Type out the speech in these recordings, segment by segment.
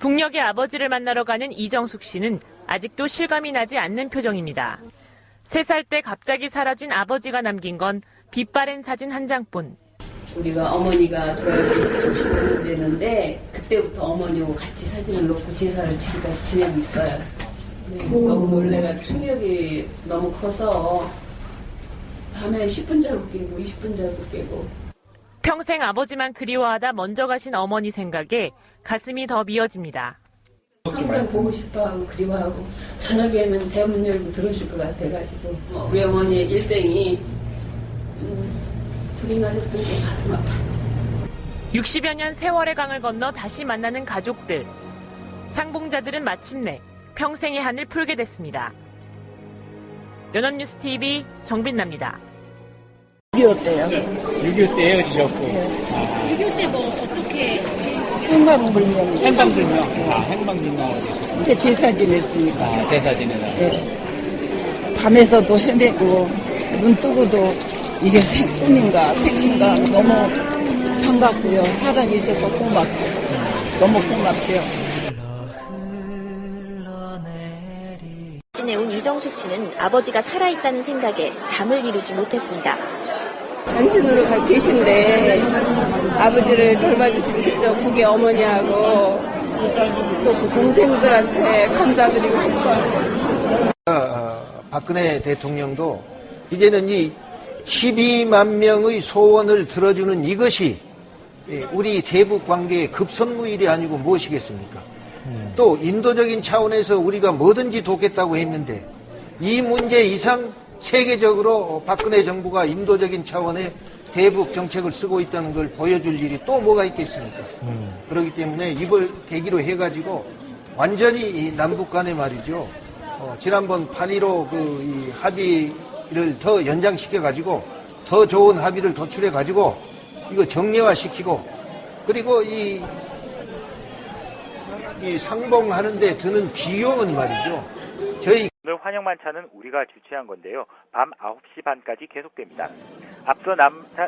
북녘의 아버지를 만나러 가는 이정숙 씨는 아직도 실감이 나지 않는 표정입니다. 3살 때 갑자기 사라진 아버지가 남긴 건 빛바랜 사진 한 장뿐. 우리가 어머니가 돌아가신 지 55년 되는데 그때부터 어머니하고 같이 사진을 놓고 제사를 지내고 있어요. 네, 너무 놀래가 충격이 너무 커서 밤에 10분 자고 깨고 20분 자고 깨고. 평생 아버지만 그리워하다 먼저 가신 어머니 생각에 가슴이 더 미어집니다. 항상 보고 싶어하고 그리워하고 저녁에는 대문 열고 들어줄 것 같아가지고 우리 어머니의 일생이 불이 나셨던 게 가슴 아파. 60여 년 세월의 강을 건너 다시 만나는 가족들. 상봉자들은 마침내 평생의 한을 풀게 됐습니다. 연합뉴스 TV 정빈나입니다. 6.25 때요. 6.25 때 헤어지셨고. 네. 6.25 때 뭐 어떻게? 행방불명. 행방불명. 행방불명. 그때 제사 지냈으니까. 제사 지내다. 네. 밤에서도 헤매고 눈 뜨고도 이게 꿈인가 생신가 너무 반갑고요. 살아계셔서 고맙고 너무 고맙죠. 지내온 이정숙 씨는 아버지가 살아있다는 생각에 잠을 이루지 못했습니다. 당신으로 가 계신데 아버지를 돌봐주신 그저 북의 어머니하고 또 그 동생들한테 감사드리고 싶어요. 박근혜 대통령도 이제는 이 12만 명의 소원을 들어주는 이것이 우리 대북 관계의 급선무일이 아니고 무엇이겠습니까? 또 인도적인 차원에서 우리가 뭐든지 돕겠다고 했는데 이 문제 이상 세계적으로 박근혜 정부가 인도적인 차원의 대북 정책을 쓰고 있다는 걸 보여줄 일이 또 뭐가 있겠습니까? 그렇기 때문에 이걸 계기로 해가지고 완전히 이 남북 간에 말이죠. 지난번 8.15 이 합의를 더 연장시켜가지고 더 좋은 합의를 도출해가지고 이거 정례화시키고 그리고 이 상봉하는데 드는 비용은 말이죠. 저희 오늘 환영만찬은 우리가 주최한 건데요. 밤 9시 반까지 계속됩니다. 앞서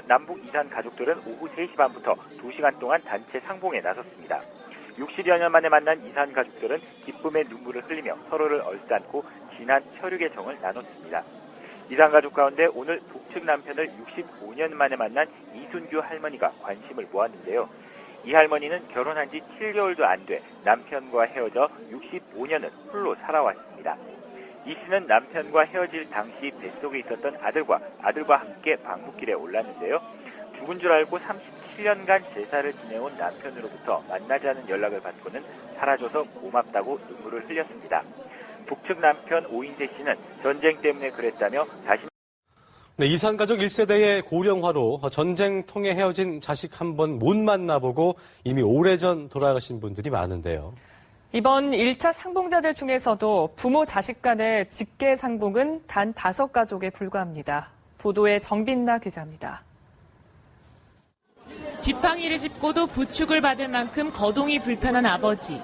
남북 이산 가족들은 오후 3시 반부터 2시간 동안 단체 상봉에 나섰습니다. 60여 년 만에 만난 이산 가족들은 기쁨의 눈물을 흘리며 서로를 얼싸안고 진한 혈육의 정을 나눴습니다. 이산 가족 가운데 오늘 북측 남편을 65년 만에 만난 이순규 할머니가 관심을 모았는데요. 이 할머니는 결혼한 지 7개월도 안 돼 남편과 헤어져 65년을 홀로 살아왔습니다. 이 씨는 남편과 헤어질 당시 뱃속에 있었던 아들과 함께 방묵길에 올랐는데요. 죽은 줄 알고 37년간 제사를 지내온 남편으로부터 만나자는 연락을 받고는 사라져서 고맙다고 눈물을 흘렸습니다. 북측 남편 오인세 씨는 전쟁 때문에 그랬다며 다시 네, 이산가족 1세대의 고령화로 전쟁통에 헤어진 자식 한 번 못 만나보고 이미 오래전 돌아가신 분들이 많은데요. 이번 1차 상봉자들 중에서도 부모 자식 간의 직계 상봉은 단 5가족에 불과합니다. 보도에 정빈나 기자입니다. 지팡이를 짚고도 부축을 받을 만큼 거동이 불편한 아버지.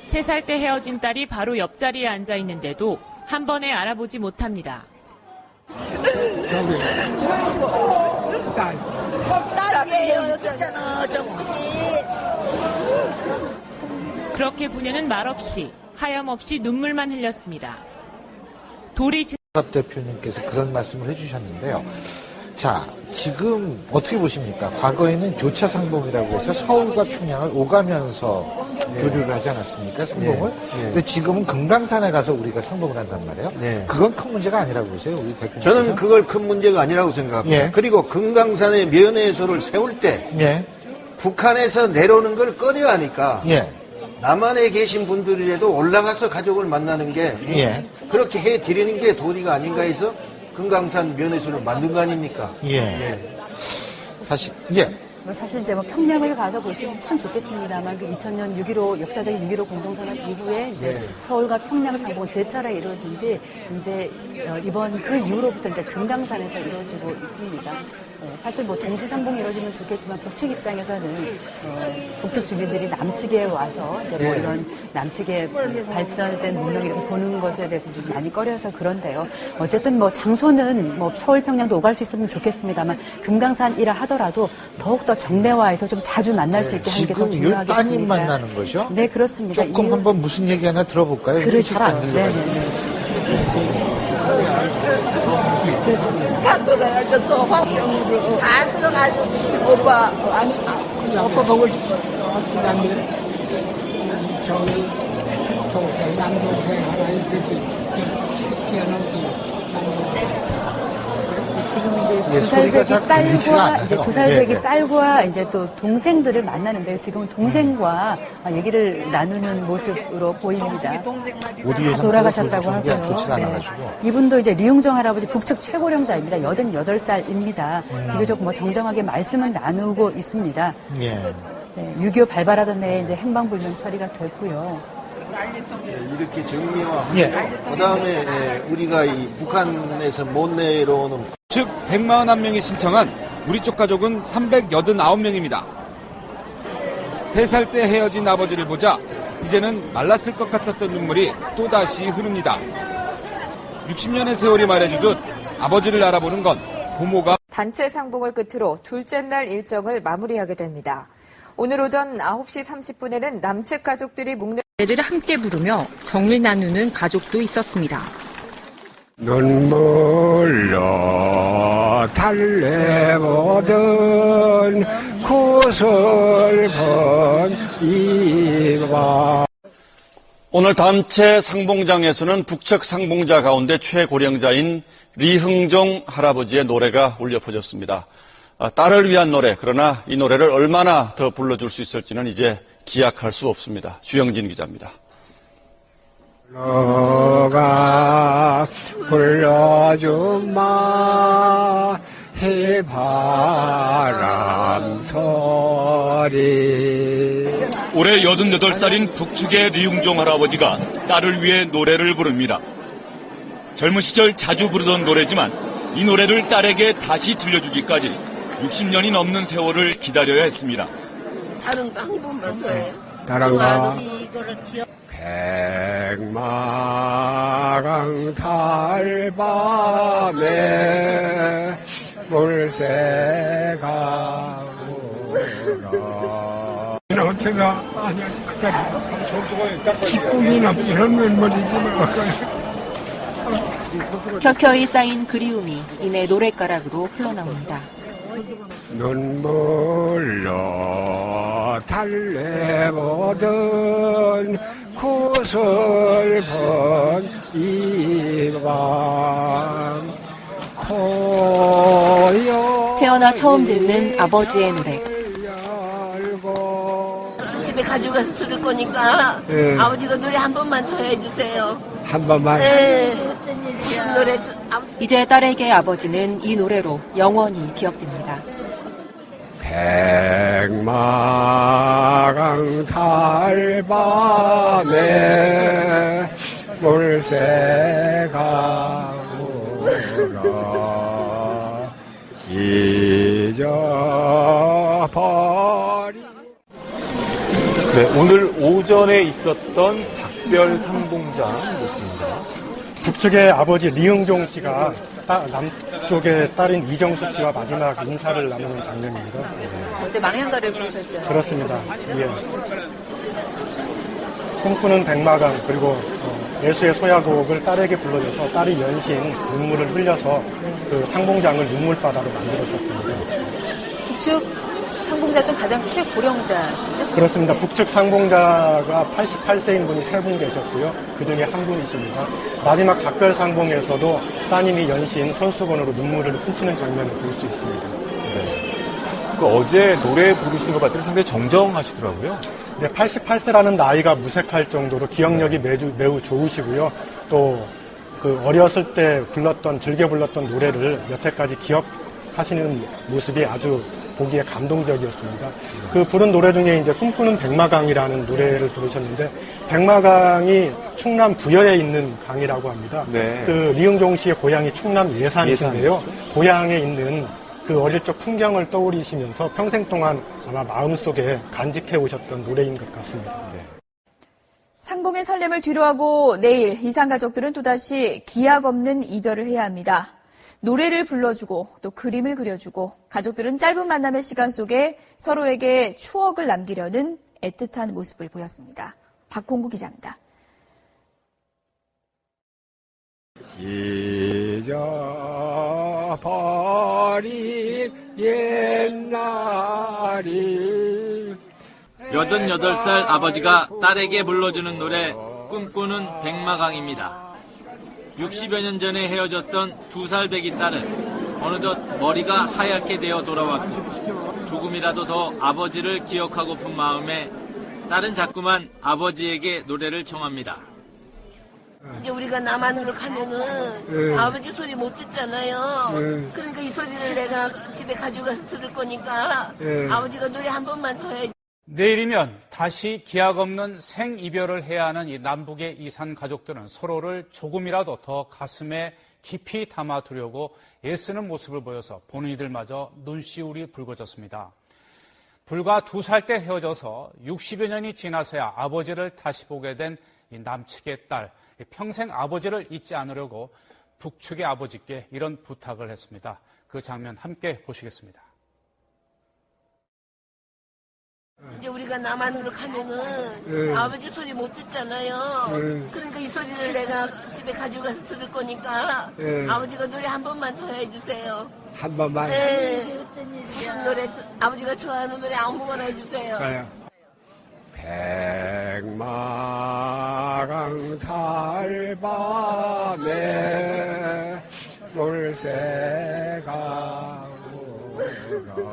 3살 때 헤어진 딸이 바로 옆자리에 앉아 있는데도 한 번에 알아보지 못합니다. 딸이에요. 여기잖아. 저 큰이. 그렇게 부녀는 말없이 하염없이 눈물만 흘렸습니다. 박 대표님께서 그런 말씀을 해주셨는데요. 자, 지금 어떻게 보십니까? 과거에는 교차 상봉이라고 해서 서울과 평양을 오가면서 교류를 하지 않았습니까? 상봉을. 근데 지금은 금강산에 가서 우리가 상봉을 한단 말이에요. 그건 큰 문제가 아니라고 보세요, 우리 대표님. 저는 그걸 큰 문제가 아니라고 생각합니다. 그리고 금강산에 면회소를 세울 때 북한에서 내려오는 걸 꺼려하니까 남한에 계신 분들이라도 올라가서 가족을 만나는 게 그렇게 해드리는 게 도리가 아닌가 해서 금강산 면회소를 만든 거 아닙니까? 사실 사실 이제 평양을 가서 보시면 참 좋겠습니다만 그 2000년 6.15 역사적인 6.15 공동선언 이후에 이제 서울과 평양 상봉 3차례 이루어진 뒤 이제 이번 그 이후로부터 이제 금강산에서 이루어지고 있습니다. 사실 뭐 동시상봉이 이루어지면 좋겠지만 북측 입장에서는 북측 주민들이 남측에 와서 이제 뭐 이런 남측에 발달된 문명을 이렇게 보는 것에 대해서 좀 많이 꺼려서 그런데요. 어쨌든 뭐 장소는 뭐 서울 평양도 오갈 수 있으면 좋겠습니다만 금강산이라 하더라도 더욱더 정례화해서 좀 자주 만날 수 있게 하는 게 더 지금 이 중요하겠습니다. 따님 만나는 거죠? 네, 그렇습니다. 조금 한번 무슨 얘기 하나 들어볼까요? 그러시죠. 잘 안 들려가지고. 네네네. 다 돌아가셔서 화병으로 다 들어가서 오빠 아니 오빠 보고 싶어. 저기 동생 남동생 하나 이렇게 지금 이제 예, 소리가 잘 들리지가 않아요. 이제 2살 예. 딸과 이제 또 동생들을 만나는데 지금은 동생과 얘기를 나누는 모습으로 보입니다. 오디오 다 돌아가셨다고 상태가 하고요. 좋지가 않아가지고. 이분도 이제 리웅정 할아버지 북측 최고령자입니다. 88살입니다. 비교적 뭐 정정하게 말씀은 나누고 있습니다. 예. 네, 6.25 발발하던 해에 이제 행방불명 처리가 됐고요. 이렇게 정리와 예. 그다음에 우리가 이 북한에서 못 내려오는 즉 141명이 신청한 우리 쪽 가족은 389명입니다. 3살 때 헤어진 아버지를 보자 이제는 말랐을 것 같았던 눈물이 또다시 흐릅니다. 60년의 세월이 말해주듯 아버지를 알아보는 건 부모가 단체 상봉을 끝으로 둘째 날 일정을 마무리하게 됩니다. 오늘 오전 9시 30분에는 남측 가족들이 묵는 노래를 함께 부르며 정을 나누는 가족도 있었습니다. 눈물로 달래보던 구슬픈 이밤. 오늘 단체 상봉장에서는 북측 상봉자 가운데 최고령자인 리흥종 할아버지의 노래가 울려 퍼졌습니다. 딸을 위한 노래, 그러나 이 노래를 얼마나 더 불러줄 수 있을지는 이제 기약할 수 없습니다. 주영진 기자입니다. 너가 불러주마 해바람 소리. 올해 88살인 북측의 리웅종 할아버지가 딸을 위해 노래를 부릅니다. 젊은 시절 자주 부르던 노래지만 이 노래를 딸에게 다시 들려주기까지 60년이 넘는 세월을 기다려야 했습니다. 다른 거 한 번만 더 해요. 다른 거. 아들이 이거를 기억. 백마강 달밤에 물새가 울어. 어째서 아니야 기쁨이나 이런 면머리지만 켜켜이 쌓인 그리움이 이내 노랫가락으로 흘러나옵니다. 눈물로 달래보던 구슬픈 이밤 태어나 처음 듣는 아버지의 노래. 집에 가져가서 들을 거니까 네. 아버지가 노래 한 번만 더 해주세요. 한 번만. 네. 무슨 노래 이제 딸에게 아버지는 이 노래로 영원히 기억됩니다. 백마강 달밤에 물새가 울어 잊어버리. 네, 오늘 오전에 있었던 작별 상봉장 모습입니다. 북측의 아버지 리흥종 씨가 남쪽의 딸인 이정숙 씨와 마지막 인사를 나누는 장면입니다. 어제 망향가를 부르셨어요. 그렇습니다. 예. 꿈꾸는 백마강 그리고 예수의 소야곡을 딸에게 불러줘서 딸이 연신 눈물을 흘려서 그 상봉장을 눈물바다로 만들었었습니다. 북측 상봉자 중 가장 최고령자시죠? 그렇습니다. 북측 상봉자가 88세인 분이 3분 계셨고요. 그중에 한 분이십니다. 마지막 작별 상봉에서도 따님이 연신 손수건으로 눈물을 훔치는 장면을 볼 수 있습니다. 네. 그 어제 노래 부르시는 거 봤더니 상당히 정정하시더라고요. 네, 88세라는 나이가 무색할 정도로 기억력이 매우 좋으시고요. 또 그 어렸을 때 즐겨 불렀던 노래를 여태까지 기억하시는 모습이 아주 보기에 감동적이었습니다. 그 부른 노래 중에 이제 꿈꾸는 백마강이라는 노래를 부르셨는데, 백마강이 충남 부여에 있는 강이라고 합니다. 네. 그 리흥종 씨의 고향이 충남 예산이신데요. 고향에 있는 그 어릴 적 풍경을 떠올리시면서 평생 동안 아마 마음속에 간직해 오셨던 노래인 것 같습니다. 상봉의 설렘을 뒤로하고 내일 이산 가족들은 또다시 기약 없는 이별을 해야 합니다. 노래를 불러주고 또 그림을 그려주고 가족들은 짧은 만남의 시간 속에 서로에게 추억을 남기려는 애틋한 모습을 보였습니다. 박홍구 기자입니다. 잊어버린 옛날이 88살 아버지가 딸에게 불러주는 노래 꿈꾸는 백마강입니다. 60여 년 전에 헤어졌던 2살 배기 딸은 어느덧 머리가 하얗게 되어 돌아왔고 조금이라도 더 아버지를 기억하고픈 마음에 딸은 자꾸만 아버지에게 노래를 청합니다. 이제 우리가 남한으로 가면은 아버지 소리 못 듣잖아요. 그러니까 이 소리를 내가 집에 가져가서 들을 거니까 아버지가 노래 한 번만 더 해. 내일이면 다시 기약 없는 생이별을 해야 하는 이 남북의 이산 가족들은 서로를 조금이라도 더 가슴에 깊이 담아두려고 애쓰는 모습을 보여서 보는 이들마저 눈시울이 붉어졌습니다. 불과 2살 때 헤어져서 60여 년이 지나서야 아버지를 다시 보게 된 이 남측의 딸, 평생 아버지를 잊지 않으려고 북측의 아버지께 이런 부탁을 했습니다. 그 장면 함께 보시겠습니다. 이제 우리가 남한으로 가면은 아버지 소리 못 듣잖아요. 그러니까 이 소리를 내가 집에 가져가서 들을 거니까 아버지가 노래 한 번만 더 해주세요. 한 번만. 무슨 노래 아버지가 좋아하는 노래 아무거나 해주세요. 그래요. 백마강 달밤에 물새가 울어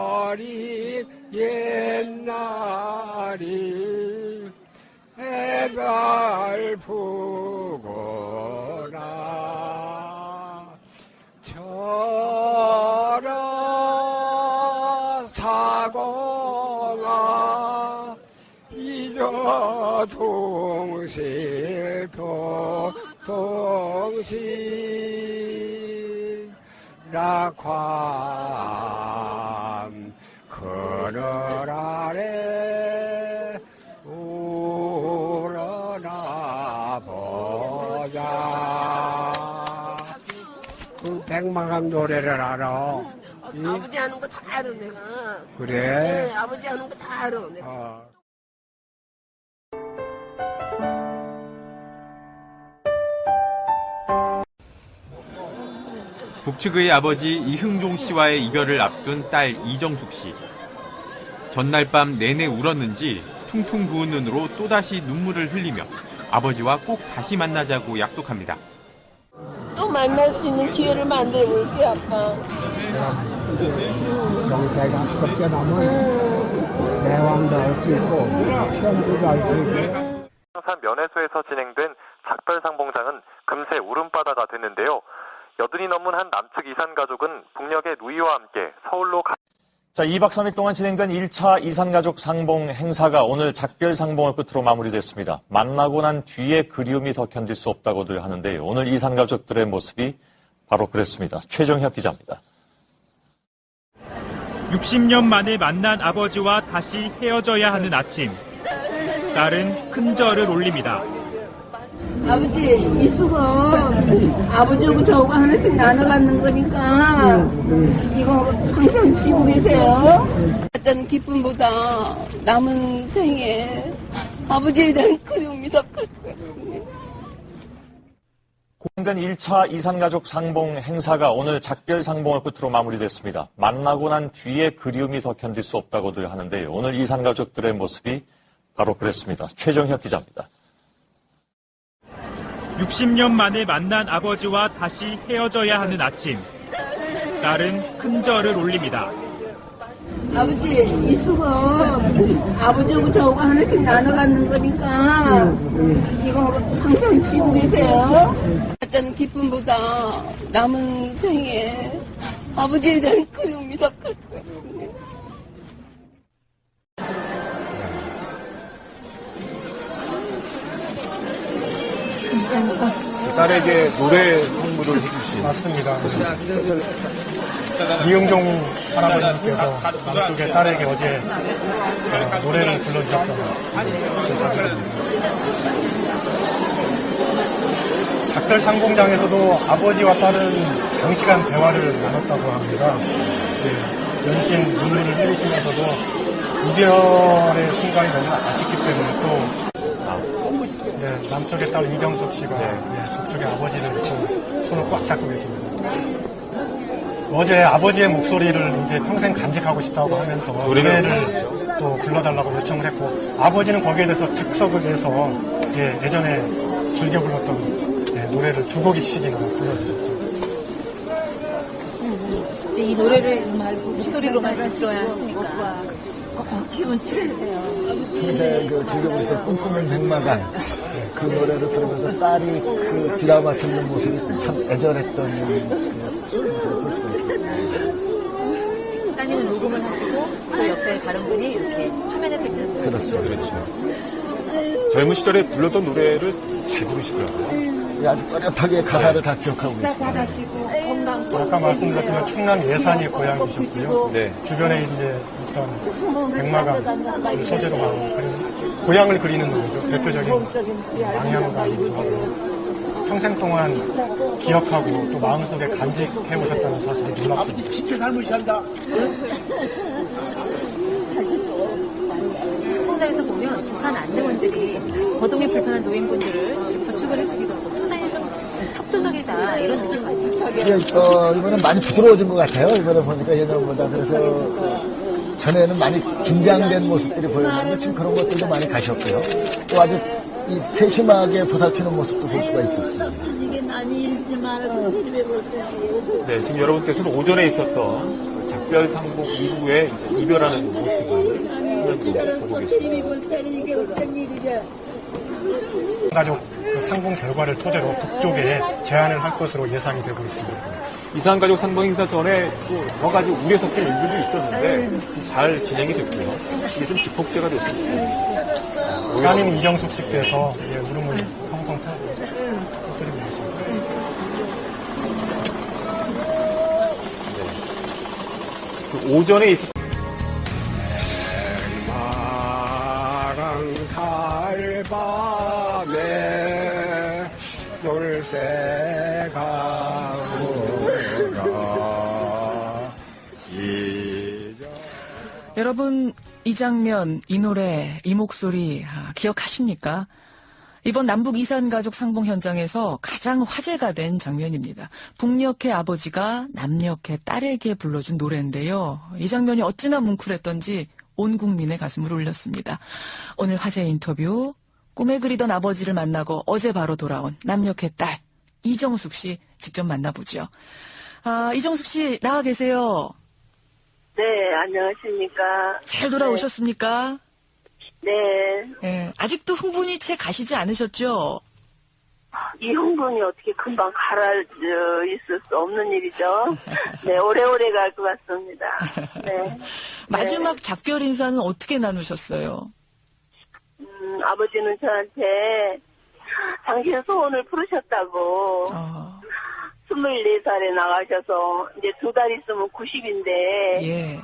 잊어버린 옛날이 애달프구나 저런 사고가 잊어 동실 낙환 그늘 아래 우러나 보자. 그 백마강 노래를 알아. 아버지 하는 거 다 알아 내가. 그래? 네, 아버지 하는 거 다 알아 내가. 북측의 아버지 이흥종 씨와의 이별을 앞둔 딸 이정숙 씨. 전날 밤 내내 울었는지 퉁퉁 부은 눈으로 또다시 눈물을 흘리며 아버지와 꼭 다시 만나자고 약속합니다. 또 만날 수 있는 기회를 만들어 볼게 아빠. 정세가 섞여나면 대왕도 할 수 있고 편지도 할 수 있고. 산 면회소에서 진행된 작별 상봉장은 금세 울음바다가 됐는데요. 여든이 넘은 한 남측 이산 가족은 북녘의 누이와 함께 서울로 자, 2박 3일 동안 진행된 1차 이산가족 상봉 행사가 오늘 작별 상봉을 끝으로 마무리됐습니다. 만나고 난 뒤에 그리움이 더 견딜 수 없다고들 하는데요. 오늘 이산가족들의 모습이 바로 그랬습니다. 최정혁 기자입니다. 60년 만에 만난 아버지와 다시 헤어져야 하는 아침. 딸은 큰절을 올립니다. 아버지, 이 수건 아버지하고 저하고 하나씩 나눠 갖는 거니까 이거 항상 지고 계세요. 어떤 기쁨보다 남은 생에 아버지에 대한 그리움이 더 클 것 같습니다. 공된 1차 이산가족 상봉 행사가 오늘 작별 상봉을 끝으로 마무리됐습니다. 만나고 난 뒤에 그리움이 더 견딜 수 없다고들 하는데요. 오늘 이산가족들의 모습이 바로 그랬습니다. 최정혁 기자입니다. 60년 만에 만난 아버지와 다시 헤어져야 하는 아침. 딸은 큰절을 올립니다. 아버지, 이 수건 아버지하고 저하고 하나씩 나눠 갖는 거니까 이거 항상 지고 계세요. 어떤 기쁨보다 남은 생에 아버지에 대한 그리움이 더 클 것 같습니다. 딸에게 노래 선물을 해주신. 맞습니다. 이흥종 할아버지께서 남쪽의 딸에게 어제 노래를 불러주셨던 작별 상봉장에서도 아버지와 딸은 장시간 대화를 나눴다고 합니다. 연신 눈물을 흘리시면서도 이별의 순간이 너무 아쉽기 때문에 또 남쪽의 딸 이정숙 씨가 북쪽의 아버지를 손을 꽉 잡고 계십니다. 어제 아버지의 목소리를 이제 평생 간직하고 싶다고 하면서 노래를 또 불러달라고 요청을 했고, 아버지는 거기에 대해서 즉석을 내서 예전에 즐겨 불렀던 노래를 2곡씩이나 불러주셨죠. 이제 이 노래를 말고 목소리로만 들어야 하시니까 기분 찌르세요. 평생 즐겨 부르던 꿈꾸는 백마강, 그 노래를 들으면서 딸이 그 드라마 듣는 모습이 참 애절했던 따님은 녹음을 하시고 저 옆에 다른 분이 이렇게 화면에 듣는 모습. 그렇죠. 젊은 시절에 불렀던 노래를 잘 부르시더라고요. 아주 또렷하게 가사를 다 기억하고 있습니다. 아까 말씀드렸지만 충남 예산이 고향이셨고요. 주변에 이제 어떤 백마강 소재로 나온 고향을 그리는 노래죠. 대표적인 양양강이기도 하고, 평생 동안 기억하고 또 마음속에 간직해 오셨다는 사실이 놀랍습니다. 진짜 잘 무시한다. 홍당에서 보면 북한 안내원들이 거동이 불편한 노인분들을 부축을 해주기도 하고 상당히 좀 협조적이다 이런 느낌 많이 들어요. 이번엔 많이 부드러워진 것 같아요. 이번에 보니까 예전보다. 그래서 전에는 많이 긴장된 모습들이 보였는데 지금 그런 것들도 많이 가셨고요. 또 아주 이 세심하게 보살피는 모습도 볼 수가 있었습니다. 네, 지금 여러분께서는 오전에 있었던 작별 상봉 이후에 이제 이별하는 모습을 화면으로 보고 계십니다. 가족 상봉 결과를 토대로 북쪽에 제안을 할 것으로 예상이 되고 있습니다. 이산가족 상봉 행사 전에 또 여러 가지 우려 섞인 일들도 있었는데 잘 진행이 됐고요. 이게 좀 기폭제가 됐습니다. 따님 이정숙 씨께서 울음을 펑펑 터뜨리고 계십니다. 그 오전에 있었던 달밤에 놀새가 울어. 여러분, 이 장면, 이 노래, 이 목소리 기억하십니까? 이번 남북 이산가족 상봉 현장에서 가장 화제가 된 장면입니다. 북녘의 아버지가 남녘의 딸에게 불러준 노래인데요. 이 장면이 어찌나 뭉클했던지 온 국민의 가슴을 울렸습니다. 오늘 화제 인터뷰, 꿈에 그리던 아버지를 만나고 어제 바로 돌아온 남녘의 딸 이정숙 씨 직접 만나보죠. 이정숙 씨 나와 계세요. 네, 안녕하십니까. 잘 돌아오셨습니까? 네. 아직도 흥분이 채 가시지 않으셨죠? 이 흥분이 어떻게 금방 가라앉아 있을 수 없는 일이죠. 네, 오래오래 갈 것 같습니다. 네. 마지막 작별 인사는 어떻게 나누셨어요? 아버지는 저한테 당신 소원을 풀으셨다고. 24살에 나가셔서 이제 2달 있으면 90인데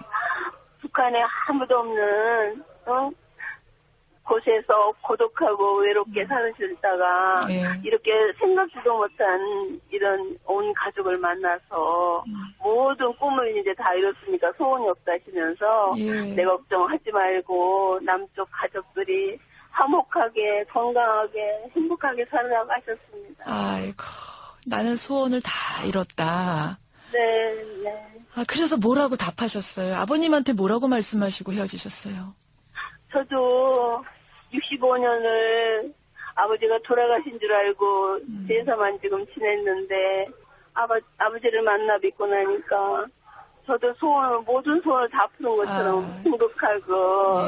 북한에 아무도 없는 곳에서 고독하고 외롭게 사시다가 이렇게 생각지도 못한 이런 온 가족을 만나서 모든 꿈을 이제 다 이뤘으니까 소원이 없다시면서 내 걱정하지 말고 남쪽 가족들이 화목하게 건강하게 행복하게 살아가셨습니다. 아이고, 나는 소원을 다 이뤘다. 네. 그래서 뭐라고 답하셨어요? 아버님한테 뭐라고 말씀하시고 헤어지셨어요? 저도 65년을 아버지가 돌아가신 줄 알고 제사만 지금 지냈는데 아버지를 만나 뵙고 나니까 저도 모든 소원을 다 푸는 것처럼 행복하고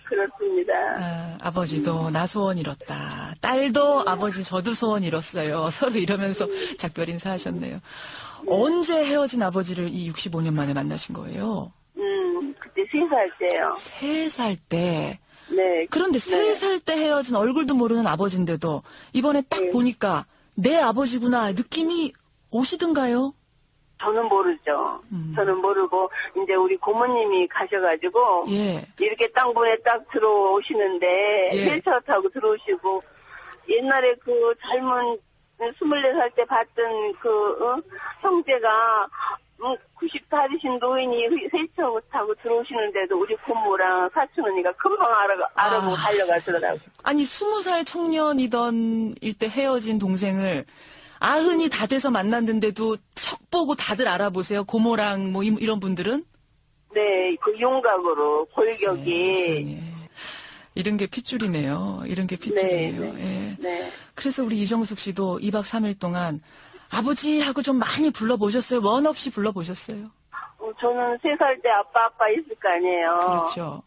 그렇습니다. 아버지도 나 소원 이뤘다. 딸도 아버지 저도 소원 이뤘어요. 서로 이러면서 작별 인사하셨네요. 언제 헤어진 아버지를 이 65년 만에 만나신 거예요? 그때 3살 때요. 3살 때. 네. 그런데 3살 때 헤어진 얼굴도 모르는 아버지인데도 이번에 딱 보니까 내 아버지구나 느낌이 오시던가요? 저는 모르죠. 저는 모르고 이제 우리 고모님이 가셔가지고 이렇게 땅분에 딱 들어오시는데 휠체어 타고 들어오시고 옛날에 그 젊은 24살 때 봤던 그 형제가 90살이신 노인이 휠체어 타고 들어오시는데도 우리 고모랑 사촌 언니가 금방 알아보고 달려가시더라고요. 아니 20살 청년이던 일때 헤어진 동생을 90이 다 돼서 만났는데도 척 보고 다들 알아보세요. 고모랑 뭐 이런 분들은? 네, 그 용각으로 골격이. 이런 게 핏줄이네요. 이런 게 핏줄이에요. 네. 그래서 우리 이정숙 씨도 2박 3일 동안 아버지 하고 좀 많이 불러보셨어요? 원 없이 불러보셨어요? 저는 3살 때 아빠 있을 거 아니에요. 그렇죠.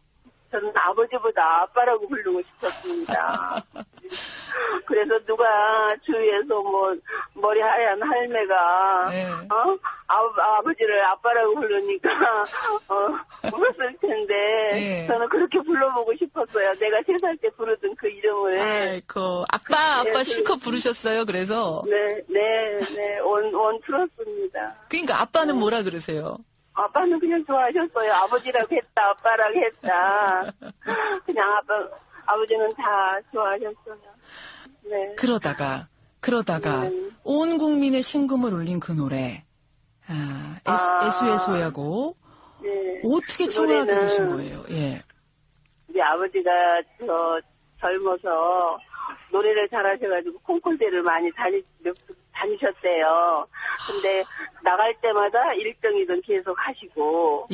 저는 아버지보다 아빠라고 부르고 싶었습니다. 그래서 누가 주위에서 뭐 머리 하얀 할매가 아버지를 아빠라고 부르니까 울었을 텐데 저는 그렇게 불러보고 싶었어요. 내가 3살 때 부르던 그 이름을. 아이고 아빠 실컷 부르셨어요. 그래서 네 원 틀었습니다. 그러니까 아빠는 뭐라 그러세요? 아빠는 그냥 좋아하셨어요. 아버지라고 했다, 아빠라고 했다. 그냥 아버지는 다 좋아하셨어요. 네. 그러다가 온 국민의 심금을 울린 그 노래, 애수의 소야곡 어떻게 청하게 되신 거예요? 예. 우리 아버지가 젊어서 노래를 잘하셔가지고 콩쿨대를 많이 다니셨대요. 근데 나갈 때마다 1등이든 계속 하시고.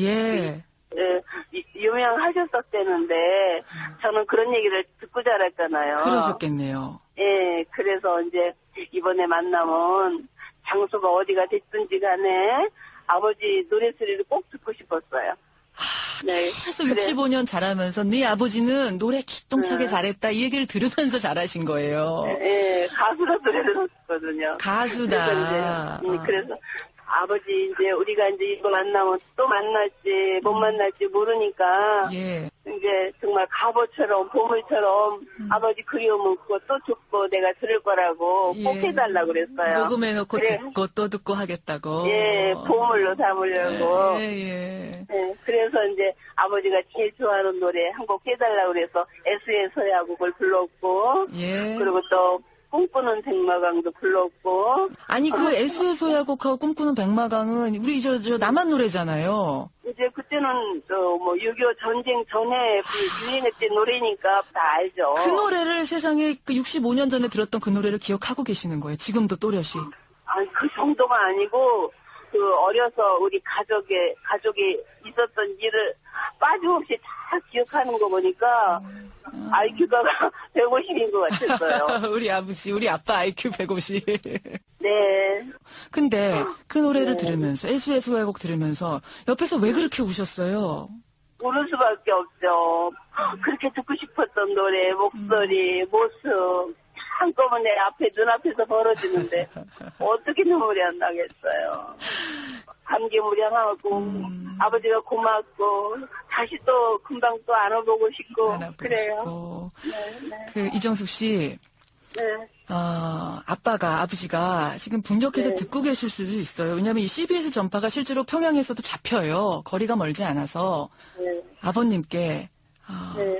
유명하셨었대는데 저는 그런 얘기를 듣고 자랐잖아요. 그러셨겠네요. 예, 그래서 이제 이번에 만나면 장소가 어디가 됐든지 간에 아버지 노래소리를 꼭 듣고 싶었어요. 네. 계속 65년 자라면서 네 아버지는 노래 기똥차게 잘했다 이 얘기를 들으면서 잘하신 거예요. 네, 가수로 노래를 했거든요. 가수다. 그래서 아버지 이제 우리가 이제 이거 만나면 또 만날지 못 만날지 모르니까 이제 정말 갑오처럼 보물처럼 아버지 그리우면 그거 또 듣고 내가 들을 거라고 꼭 해달라고 그랬어요. 녹음해놓고 듣고 또 듣고 하겠다고. 보물로 담으려고. 네, 그래서 이제 아버지가 제일 좋아하는 노래 한 곡 해달라고 그래서 애수의 소야곡을 불렀고 그리고 또 꿈꾸는 백마강도 불렀고. 아니 그 애수의 소야곡하고 꿈꾸는 백마강은 우리 저 남한 노래잖아요. 이제 그때는 뭐 6.25 전쟁 전에 유행했던 노래니까 다 알죠. 그 노래를 세상에 그 65년 전에 들었던 그 노래를 기억하고 계시는 거예요. 지금도 또렷이. 아니 그 정도가 아니고 그 어려서 우리 가족이 있었던 일을 빠짐없이 다 기억하는 거 보니까 IQ가 150인 것 같았어요. 우리 아빠 IQ 150. 네. 근데 그 노래를 들으면서 애수의 소야곡 들으면서 옆에서 왜 그렇게 우셨어요? 울을 수밖에 없죠. 그렇게 듣고 싶었던 노래, 목소리, 모습 한꺼번에 눈앞에서 벌어지는데 어떻게 눈물이 안 나겠어요. 감기무량하고 아버지가 고맙고 다시 또 금방 또 안아보고 싶고 그래요. 그 이정숙 씨, 아버지가 지금 분석해서 듣고 계실 수도 있어요. 왜냐하면 이 CBS 전파가 실제로 평양에서도 잡혀요. 거리가 멀지 않아서 아버님께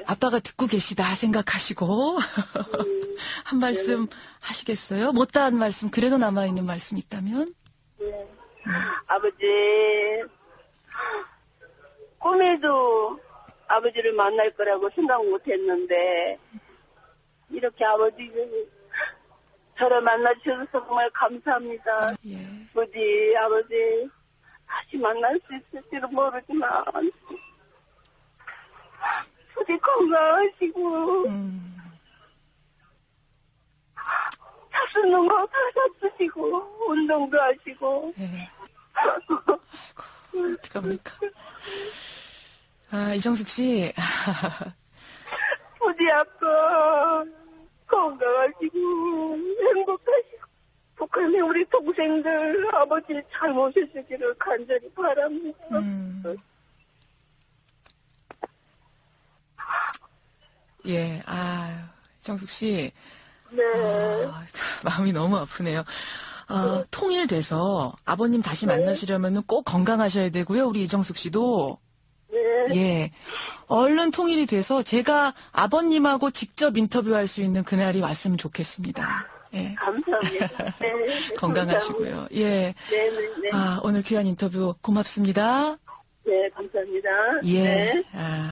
아빠가 듣고 계시다 생각하시고 한 말씀 하시겠어요? 못다한 말씀, 그래도 남아있는 말씀 있다면? 아버지, 꿈에도 아버지를 만날 거라고 생각 못했는데 이렇게 아버지를 저를 만나주셔서 정말 감사합니다. 부디 아버지 다시 만날 수 있을지는 모르지만 부디 건강하시고 잡수는 거 다 잡수시고 운동도 하시고 어떡합니까? 이정숙 씨. 부디 아빠 건강하시고 행복하시고 북한에 우리 동생들 아버지 잘 모셔주기를 간절히 바랍니다. 예, 이정숙 씨. 네. 마음이 너무 아프네요. 통일돼서 아버님 다시 만나시려면 꼭 건강하셔야 되고요. 우리 이정숙 씨도. 네. 예. 얼른 통일이 돼서 제가 아버님하고 직접 인터뷰할 수 있는 그날이 왔으면 좋겠습니다. 예. 감사합니다. 네. 건강하시고요. 감사합니다. 예. 네. 오늘 귀한 인터뷰 고맙습니다. 네, 감사합니다. 예. 네.